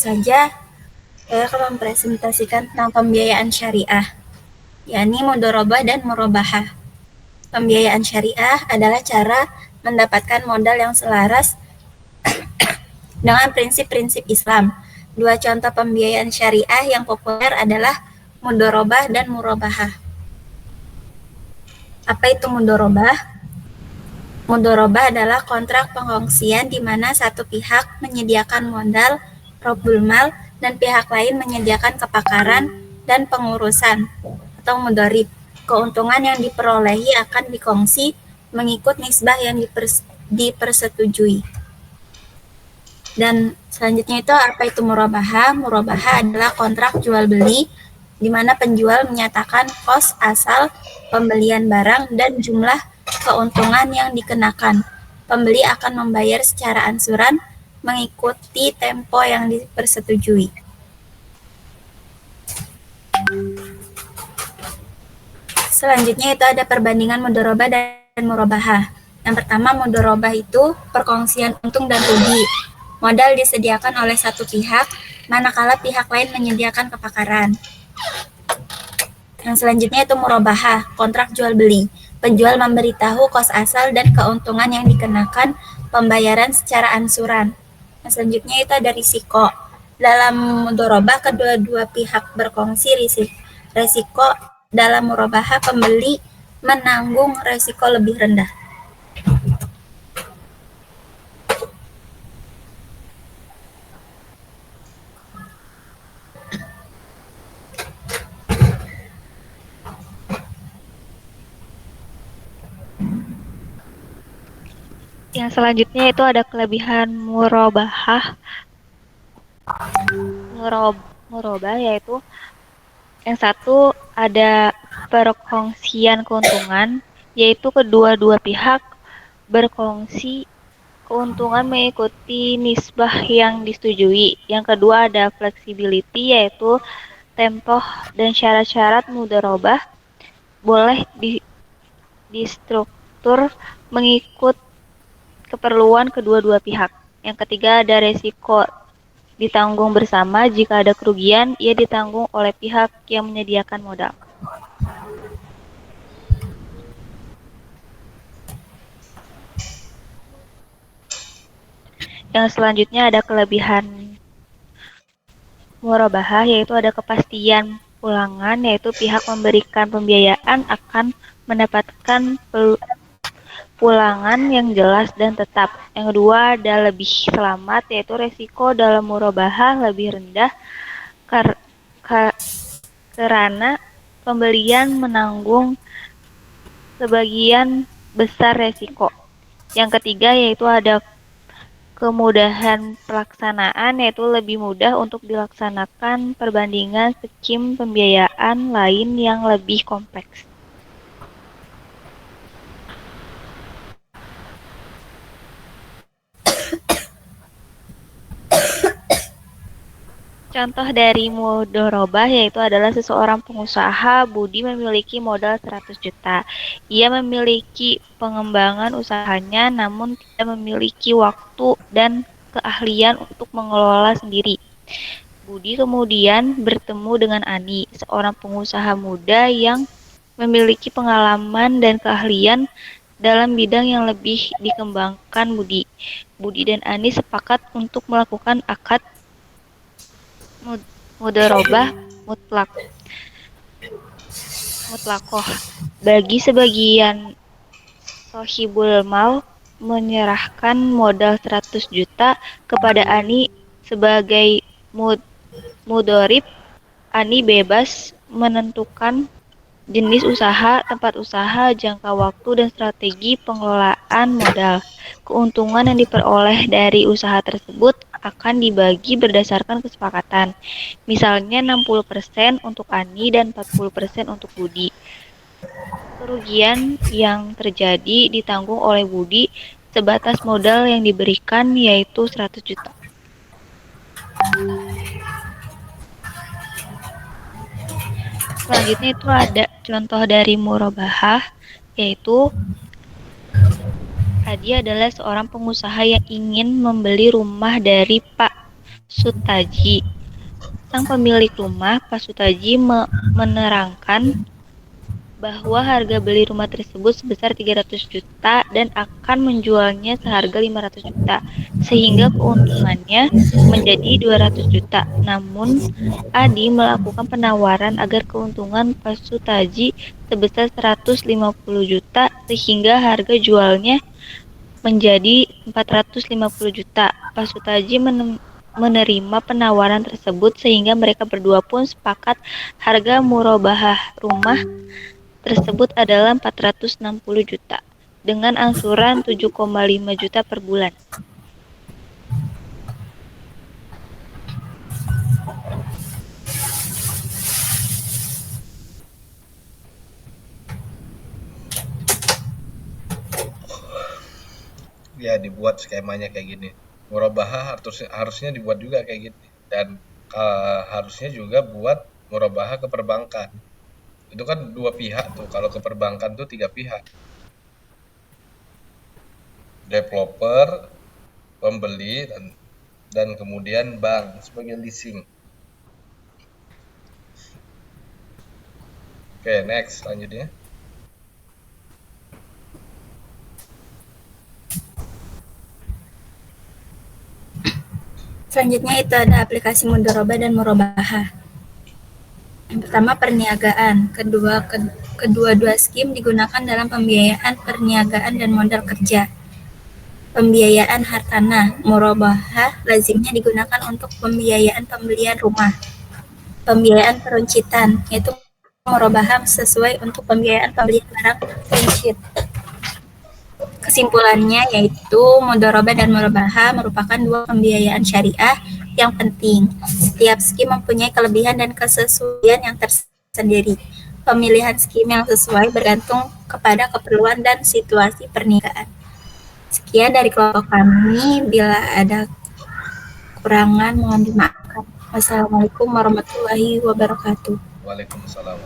saja saya akan mempresentasikan tentang pembiayaan syariah, yakni mudharabah dan murabahah. Pembiayaan syariah adalah cara mendapatkan modal yang selaras dengan prinsip-prinsip Islam. Dua contoh pembiayaan syariah yang populer adalah mudharabah dan murabahah. Apa itu mudharabah? Mudharabah adalah kontrak pengkongsian di mana satu pihak menyediakan modal, robul mal, dan pihak lain menyediakan kepakaran dan pengurusan atau mudharib. Keuntungan yang diperolehi akan dikongsi mengikut nisbah yang dipersetujui. Dan selanjutnya itu apa itu murabahah? Murabahah adalah kontrak jual beli di mana penjual menyatakan kos asal pembelian barang dan jumlah keuntungan yang dikenakan. Pembeli akan membayar secara ansuran mengikuti tempo yang dipersetujui. Selanjutnya itu ada perbandingan mudharabah dan murabahah. Yang pertama, mudharabah itu perkongsian untung dan rugi. Modal disediakan oleh satu pihak, manakala pihak lain menyediakan kepakaran. Yang selanjutnya itu murabahah, kontrak jual beli. Penjual memberitahu kos asal dan keuntungan yang dikenakan, pembayaran secara ansuran. Yang selanjutnya itu ada risiko. Dalam mudharabah kedua-dua pihak berkongsi risiko. Dalam murabahah pembeli menanggung risiko lebih rendah. Yang selanjutnya itu ada kelebihan murabahah. Murabah yaitu yang satu ada perkongsian keuntungan, yaitu kedua-dua pihak berkongsi keuntungan mengikuti nisbah yang disetujui. Yang kedua ada flexibility, yaitu tempo dan syarat-syarat mudharabah boleh distruktur mengikut keperluan kedua-dua pihak. Yang ketiga ada resiko ditanggung bersama. Jika ada kerugian, ia ditanggung oleh pihak yang menyediakan modal. Yang selanjutnya ada kelebihan murabahah, yaitu ada kepastian pulangan, yaitu pihak memberikan pembiayaan akan mendapatkan pulangan yang jelas dan tetap. Yang kedua ada lebih selamat, yaitu resiko dalam murabahah lebih rendah karena pembelian menanggung sebagian besar resiko. Yang ketiga yaitu ada kemudahan pelaksanaan, yaitu lebih mudah untuk dilaksanakan perbandingan skim pembiayaan lain yang lebih kompleks. Contoh dari mudharabah yaitu adalah seseorang pengusaha, Budi memiliki modal 100 juta. Ia memiliki pengembangan usahanya namun tidak memiliki waktu dan keahlian untuk mengelola sendiri. Budi kemudian bertemu dengan Ani, seorang pengusaha muda yang memiliki pengalaman dan keahlian dalam bidang yang lebih dikembangkan Budi. Budi dan Ani sepakat untuk melakukan akad mudharabah mutlakoh. Bagi sebagian sohibul mal menyerahkan modal 100 juta kepada Ani sebagai mudharib. Ani bebas menentukan jenis usaha, tempat usaha, jangka waktu, dan strategi pengelolaan modal. Keuntungan yang diperoleh dari usaha tersebut akan dibagi berdasarkan kesepakatan. Misalnya 60% untuk Ani dan 40% untuk Budi. Kerugian yang terjadi ditanggung oleh Budi sebatas modal yang diberikan yaitu 100 juta. Selanjutnya itu ada contoh dari murabahah, yaitu Adi adalah seorang pengusaha yang ingin membeli rumah dari Pak Sutaji. Sang pemilik rumah, Pak Sutaji, menerangkan bahwa harga beli rumah tersebut sebesar 300 juta dan akan menjualnya seharga 500 juta, sehingga keuntungannya menjadi 200 juta. Namun, Adi melakukan penawaran agar keuntungan Pak Sutaji sebesar 150 juta, sehingga harga jualnya menjadi 450 juta. Pak Sutaji menerima penawaran tersebut sehingga mereka berdua pun sepakat harga murabahah rumah tersebut adalah 460 juta dengan angsuran 7,5 juta per bulan. Ya, dibuat skemanya kayak gini. Murabahah harusnya dibuat juga kayak gitu, dan harusnya juga buat murabahah ke perbankan. Itu kan dua pihak tuh. Kalau ke perbankan tuh tiga pihak. Developer, pembeli, dan kemudian bank sebagai leasing. Oke, next selanjutnya. Selanjutnya itu ada aplikasi mudharabah dan murabahah. Yang pertama perniagaan, kedua skim digunakan dalam pembiayaan perniagaan dan modal kerja. Pembiayaan hartanah, murabahah lazimnya digunakan untuk pembiayaan pembelian rumah. Pembiayaan peruncitan, yaitu murabahah sesuai untuk pembiayaan pembelian barang runcit. Kesimpulannya yaitu mudharabah dan murabahah merupakan dua pembiayaan syariah yang penting. Setiap skim mempunyai kelebihan dan kesesuaian yang tersendiri. Pemilihan skim yang sesuai bergantung kepada keperluan dan situasi pernikahan. Sekian dari kelompok kami. Bila ada kurangan mohon dimaafkan. Wassalamualaikum warahmatullahi wabarakatuh. Waalaikumsalam.